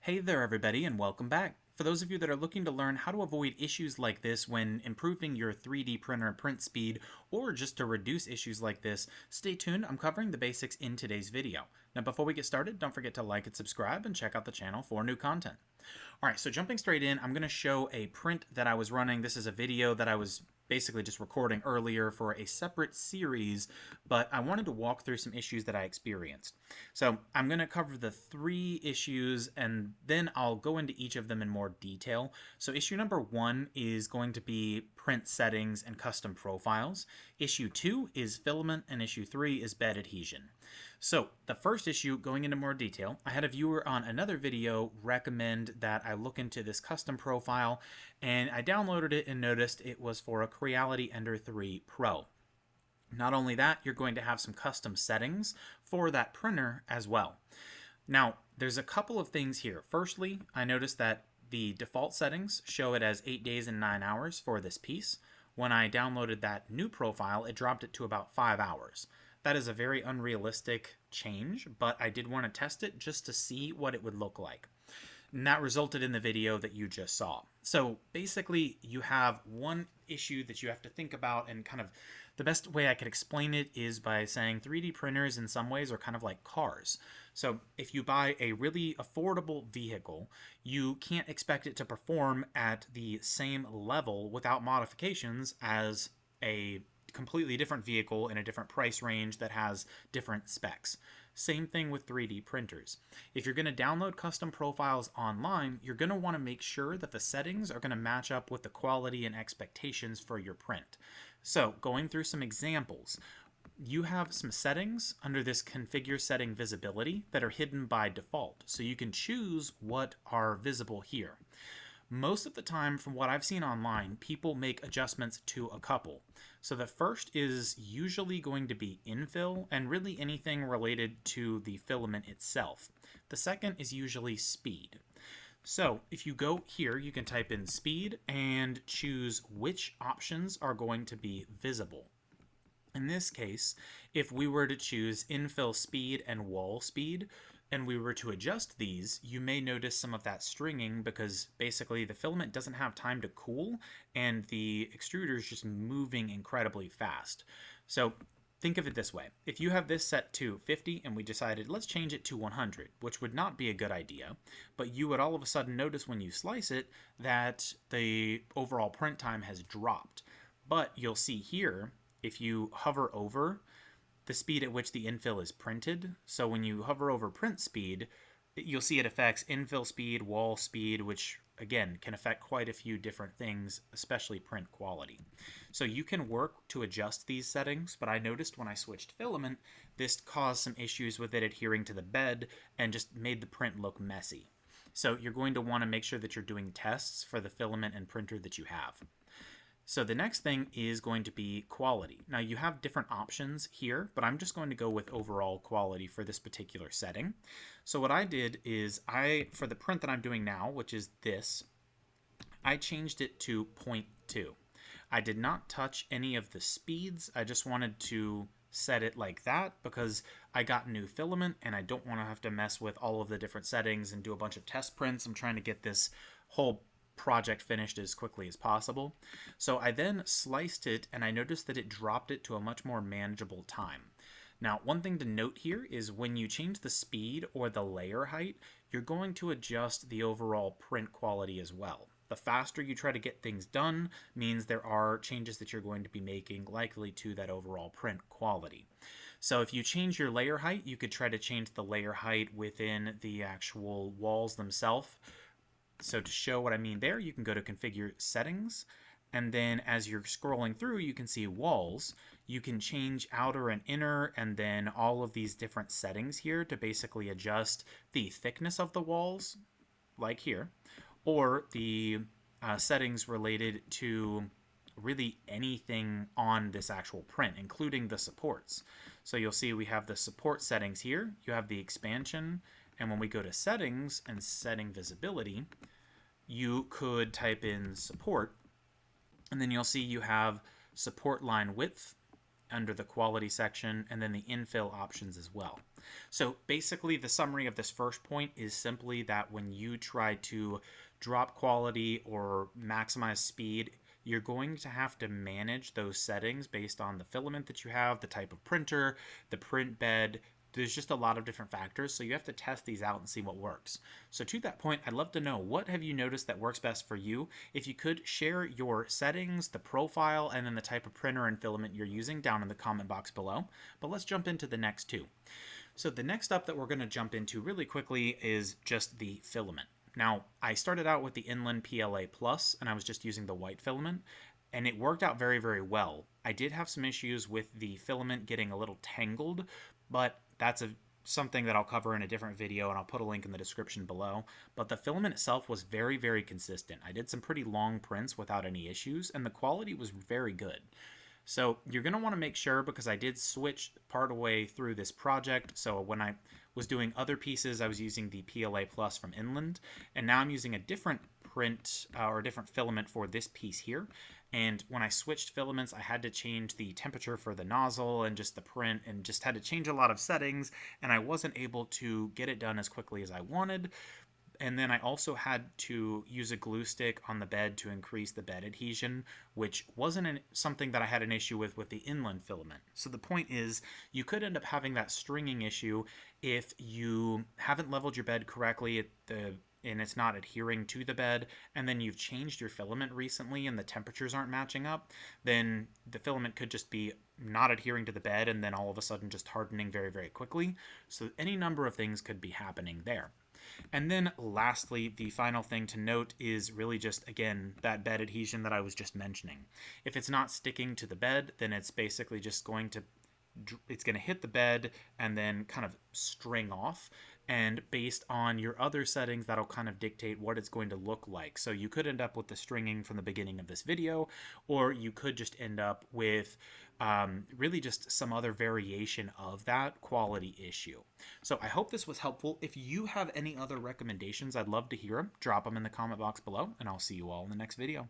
Hey there everybody and welcome back. For those of you that are looking to learn how to avoid issues like this when improving your 3D printer print speed or just to reduce issues like this, stay tuned. I'm covering the basics in today's video. Now before we get started, don't forget to like and subscribe and check out the channel for new content. Alright, so jumping straight in, I'm going to show a print that I was running. This is a video that I was basically just recording earlier for a separate series, but I wanted to walk through some issues that I experienced. So I'm going to cover the 3 issues and then I'll go into each of them in more detail. So issue number 1 is going to be print settings and custom profiles. Issue 2 is filament and issue 3 is bed adhesion. So the first issue, going into more detail, I had a viewer on another video recommend that I look into this custom profile, and I downloaded it and noticed it was for a Creality Ender 3 Pro. Not only that, you're going to have some custom settings for that printer as well. Now, there's a couple of things here. Firstly, I noticed that the default settings show it as 8 days and 9 hours for this piece. When I downloaded that new profile, it dropped it to about 5 hours. That is a very unrealistic change, but I did want to test it just to see what it would look like. And that resulted in the video that you just saw. So basically, you have one issue that you have to think about, and kind of the best way I could explain it is by saying 3D printers in some ways are kind of like cars. So if you buy a really affordable vehicle, you can't expect it to perform at the same level without modifications as a completely different vehicle in a different price range that has different specs. Same thing with 3D printers. If you're going to download custom profiles online, you're going to want to make sure that the settings are going to match up with the quality and expectations for your print. So, going through some examples, you have some settings under this configure setting visibility that are hidden by default, so you can choose what are visible here. Most of the time, from what I've seen online, people make adjustments to a couple. So the first is usually going to be infill and really anything related to the filament itself. The second is usually speed. So if you go here, you can type in speed and choose which options are going to be visible. In this case, if we were to choose infill speed and wall speed, and we were to adjust these, you may notice some of that stringing because basically the filament doesn't have time to cool and the extruder is just moving incredibly fast. So think of it this way. If you have this set to 50 and we decided let's change it to 100, which would not be a good idea, but you would all of a sudden notice when you slice it that the overall print time has dropped. But you'll see here, if you hover over the speed at which the infill is printed. So when you hover over print speed, you'll see it affects infill speed, wall speed, which again can affect quite a few different things, especially print quality. So you can work to adjust these settings, but I noticed when I switched filament, this caused some issues with it adhering to the bed and just made the print look messy. So you're going to want to make sure that you're doing tests for the filament and printer that you have. So the next thing is going to be quality. Now you have different options here, but I'm just going to go with overall quality for this particular setting. So what I did is for the print that I'm doing now, which is this, I changed it to 0.2. I did not touch any of the speeds. I just wanted to set it like that because I got new filament and I don't want to have to mess with all of the different settings and do a bunch of test prints. I'm trying to get this whole project finished as quickly as possible. So I then sliced it and I noticed that it dropped it to a much more manageable time. Now, one thing to note here is when you change the speed or the layer height, you're going to adjust the overall print quality as well. The faster you try to get things done means there are changes that you're going to be making likely to that overall print quality. So if you change your layer height, you could try to change the layer height within the actual walls themselves. So to show what I mean there, you can go to configure settings, and then as you're scrolling through, you can see walls. You can change outer and inner, and then all of these different settings here to basically adjust the thickness of the walls, like here, or the settings related to really anything on this actual print, including the supports. So you'll see we have the support settings here, you have the expansion, and when we go to settings and setting visibility, you could type in support, and then you'll see you have support line width under the quality section, and then the infill options as well. So basically, the summary of this first point is simply that when you try to drop quality or maximize speed, you're going to have to manage those settings based on the filament that you have, the type of printer, the print bed. There's just a lot of different factors, so you have to test these out and see what works. So to that point, I'd love to know, what have you noticed that works best for you? If you could share your settings, the profile, and then the type of printer and filament you're using down in the comment box below. But let's jump into the next two. So the next up that we're going to jump into really quickly is just the filament. Now, I started out with the Inland PLA Plus, and I was just using the white filament, and it worked out very, very well. I did have some issues with the filament getting a little tangled, but that's something that I'll cover in a different video, and I'll put a link in the description below. But the filament itself was very, very consistent. I did some pretty long prints without any issues, and the quality was very good. So you're going to want to make sure, because I did switch part of the way through this project. So when I was doing other pieces, I was using the PLA Plus from Inland, and now I'm using a different print or a different filament for this piece here. And when I switched filaments, I had to change the temperature for the nozzle and just the print, and just had to change a lot of settings, and I wasn't able to get it done as quickly as I wanted. And then I also had to use a glue stick on the bed to increase the bed adhesion, which wasn't something that I had an issue with the Inland filament. So the point is, you could end up having that stringing issue if you haven't leveled your bed correctly and it's not adhering to the bed, and then you've changed your filament recently and the temperatures aren't matching up, then the filament could just be not adhering to the bed and then all of a sudden just hardening very, very quickly. So any number of things could be happening there. And then lastly, the final thing to note is really just, again, that bed adhesion that I was just mentioning. If it's not sticking to the bed, then it's basically just going to hit the bed and then kind of string off. And based on your other settings, that'll kind of dictate what it's going to look like. So you could end up with the stringing from the beginning of this video, or you could just end up with really just some other variation of that quality issue. So I hope this was helpful. If you have any other recommendations, I'd love to hear them. Drop them in the comment box below, and I'll see you all in the next video.